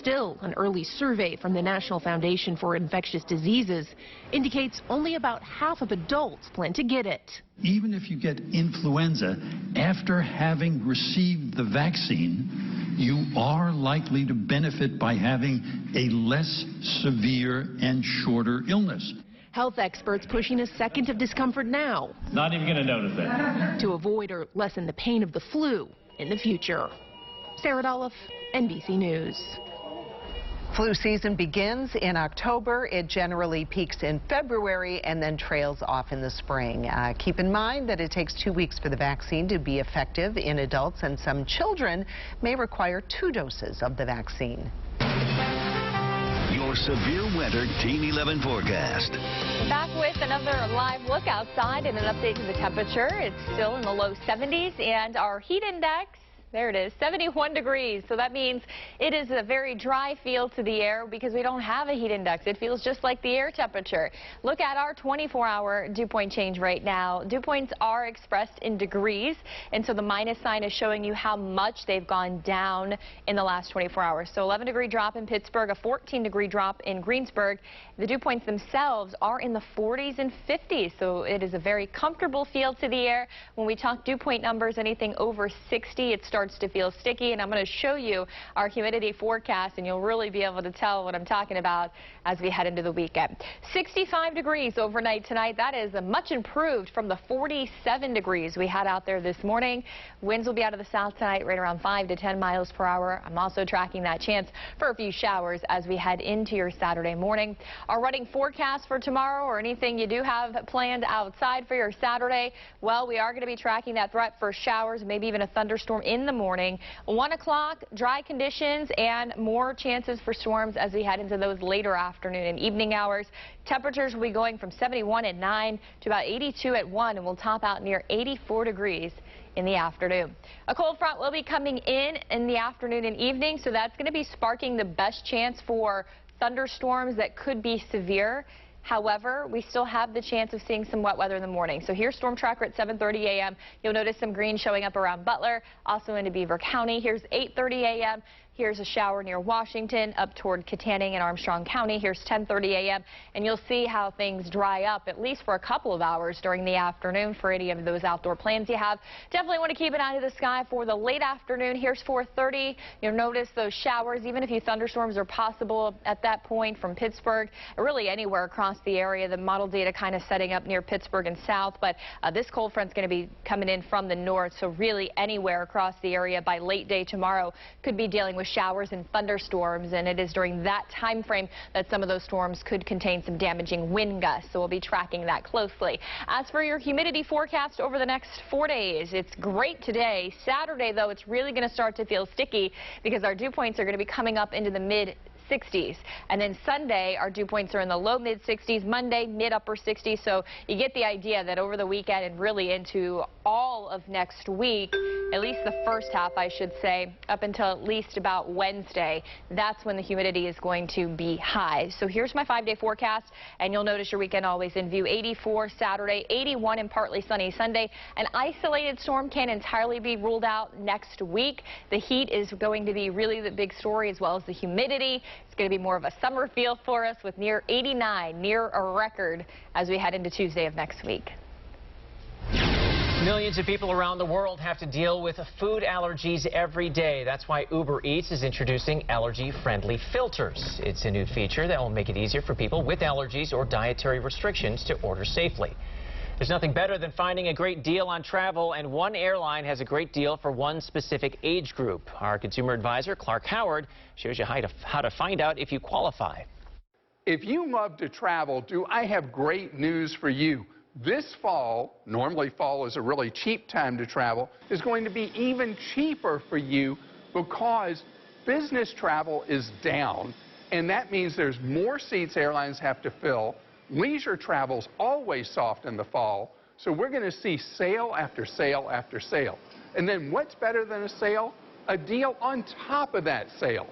S: Still, an early survey from the National Foundation for Infectious Diseases indicates only about half of adults plan to get it.
Z: Even if you get influenza after having received the vaccine, you are likely to benefit by having a less severe and shorter illness.
S: Health experts pushing a second of discomfort now.
T: Not even going to notice it.
S: To avoid or lessen the pain of the flu in the future. Sarah Dolph, NBC News.
B: Flu season begins in October. It generally peaks in February and then trails off in the spring. Keep in mind that it takes 2 weeks for the vaccine to be effective in adults, and some children may require 2 doses of the vaccine.
C: Your severe weather Team 11 forecast.
K: Back with another live look outside and an update to the temperature. It's still in the low 70s, and our heat index, there it is, 71 degrees. So that means it is a very dry feel to the air because we don't have a heat index. It feels just like the air temperature. Look at our 24-hour dew point change right now. Dew points are expressed in degrees, and so the minus sign is showing you how much they've gone down in the last 24 hours. So 11-degree drop in Pittsburgh, a 14-degree drop in Greensburg. The dew points themselves are in the 40s and 50s, so it is a very comfortable feel to the air. When we talk dew point numbers, anything over 60, it starts starts to feel sticky, and I'm going to show you our humidity forecast, and you'll really be able to tell what I'm talking about as we head into the weekend. 65 degrees overnight tonight. That is much improved from the 47 degrees we had out there this morning. Winds will be out of the south tonight, right around 5 to 10 miles per hour. I'm also tracking that chance for a few showers as we head into your Saturday morning. Our running forecast for tomorrow, or anything you do have planned outside for your Saturday, well, we are going to be tracking that threat for showers, maybe even a thunderstorm in the morning. 1 o'clock, dry conditions and more chances for storms as we head into those later afternoon and evening hours. Temperatures will be going from 71 at 9 to about 82 at 1, and we'll top out near 84 degrees in the afternoon. A cold front will be coming in the afternoon and evening, so that's going to be sparking the best chance for thunderstorms that could be severe. However, we still have the chance of seeing some wet weather in the morning. So here's Storm Tracker at 7:30 a.m. You'll notice some green showing up around Butler, also into Beaver County. Here's 8:30 a.m. Here's a shower near Washington, up toward Kittanning and Armstrong County. Here's 10:30 a.m. And you'll see how things dry up, at least for a couple of hours during the afternoon for any of those outdoor plans you have. Definitely want to keep an eye to the sky for the late afternoon. Here's 4:30. You'll notice those showers, even if thunderstorms are possible at that point from Pittsburgh, or really anywhere across the area. The model data kind of setting up near Pittsburgh and south, but this cold front's going to be coming in from the north, so really anywhere across the area by late day tomorrow could be dealing with showers and thunderstorms, and it is during that time frame that some of those storms could contain some damaging wind gusts, so we'll be tracking that closely. As for your humidity forecast over the next 4 days, it's great today. Saturday, though, it's really going to start to feel sticky because our dew points are going to be coming up into the mid-60s. And then Sunday, our dew points are in the low mid-60s. Monday, mid-upper 60s. So you get the idea that over the weekend and really into all of next week, at least the first half, I should say, up until at least about Wednesday, that's when the humidity is going to be high. So here's my 5-day forecast, and you'll notice your weekend always in view. 84 Saturday, 81 and partly sunny Sunday. An isolated storm can entirely be ruled out next week. The heat is going to be really the big story, as well as the humidity. It's going to be more of a summer feel for us with near 89, near a record as we head into Tuesday of next week.
E: Millions of people around the world have to deal with food allergies every day. That's why Uber Eats is introducing allergy-friendly filters. It's a new feature that will make it easier for people with allergies or dietary restrictions to order safely. There's nothing better than finding a great deal on travel, and one airline has a great deal for one specific age group. Our consumer advisor, Clark Howard, shows you how to find out if you qualify.
A: If you love to travel, I have great news for you. This fall, normally fall is a really cheap time to travel, is going to be even cheaper for you because business travel is down, and that means there's more seats airlines have to fill. Leisure travel's always soft in the fall, so we're going to see sale after sale after sale. And then what's better than a sale? A deal on top of that sale.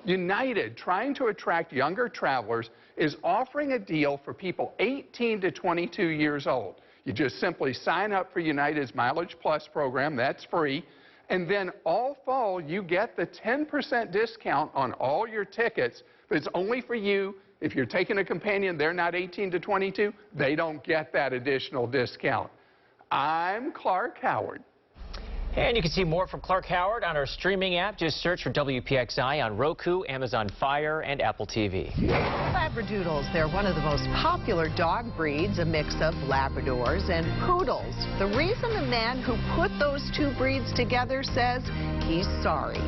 A: United, trying to attract younger travelers, is offering a deal for people 18 to 22 years old. You just simply sign up for United's Mileage Plus program. That's free. And then all fall, you get the 10% discount on all your tickets, but it's only for you. If you're taking a companion, they're not 18 to 22, they don't get that additional discount. I'm Clark Howard.
E: And you can see more from Clark Howard on our streaming app. Just search for WPXI on Roku, Amazon Fire, and Apple TV.
B: Labradoodles, they're one of the most popular dog breeds, a mix of Labradors and Poodles. The reason the man who put those two breeds together says he's sorry.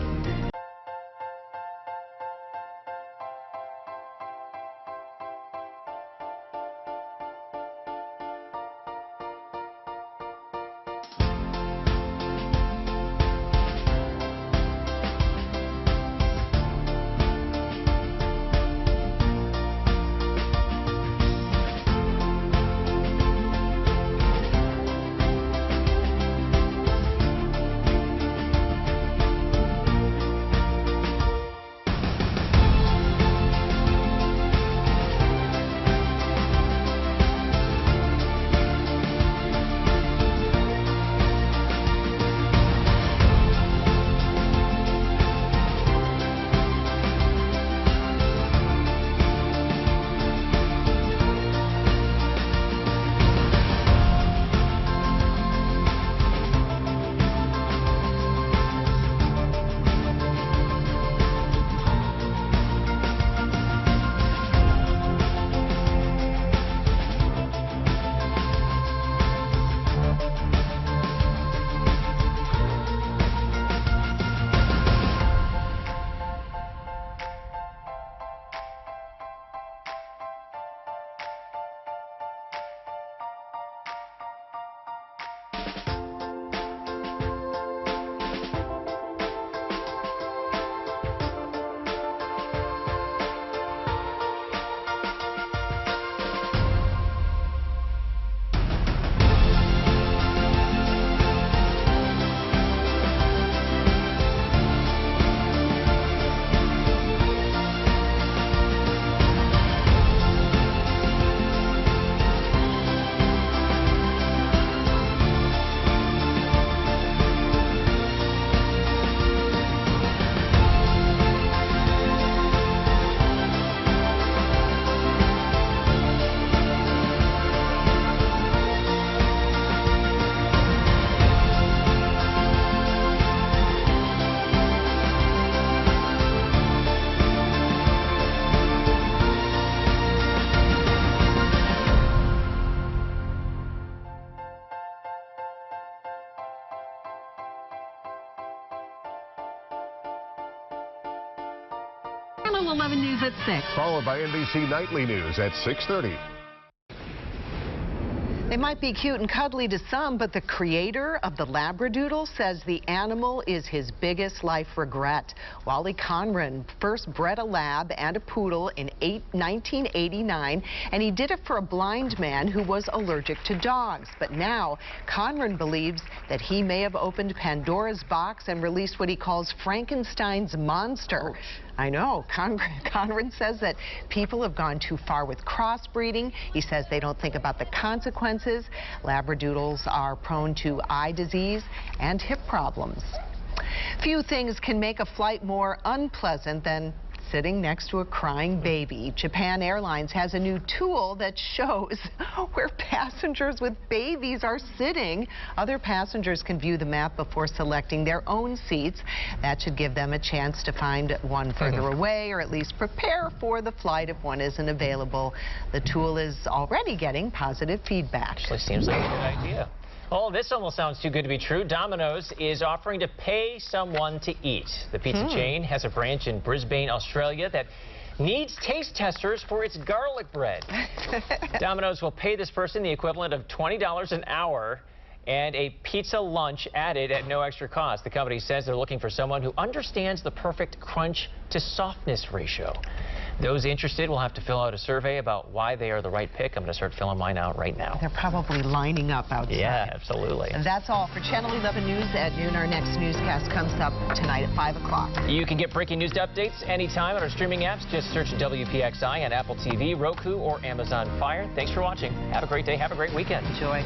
B: Channel 11 News at 6.
F: Followed by NBC Nightly News at 6:30.
B: They might be cute and cuddly to some, but the creator of the Labradoodle says the animal is his biggest life regret. Wally Conran first bred a lab and a poodle in 1989, and he did it for a blind man who was allergic to dogs. But now, Conran believes that he may have opened Pandora's box and released what he calls Frankenstein's monster. I know. Conran says that people have gone too far with crossbreeding. He says they don't think about the consequences. Labradoodles are prone to eye disease and hip problems. Few things can make a flight more unpleasant than sitting next to a crying baby. Japan Airlines has a new tool that shows where passengers with babies are sitting. Other passengers can view the map before selecting their own seats. That should give them a chance to find one further away, or at least prepare for the flight if one isn't available. The tool is already getting positive feedback.
E: Actually seems like a good idea. Oh, this almost sounds too good to be true. Domino's is offering to pay someone to eat. The pizza chain has a branch in Brisbane, Australia that needs taste testers for its garlic bread. Domino's will pay this person the equivalent of $20 an hour and a pizza lunch added at no extra cost. The company says they're looking for someone who understands the perfect crunch to softness ratio. Those interested will have to fill out a survey about why they are the right pick. I'm going to start filling mine out right now.
B: They're probably lining up outside.
E: Yeah, absolutely.
B: And that's all for Channel 11 News at noon. Our next newscast comes up tonight at 5 o'clock.
E: You can get breaking news updates anytime on our streaming apps. Just search WPXI on Apple TV, Roku, or Amazon Fire. Thanks for watching. Have a great day. Have a great weekend.
B: Enjoy.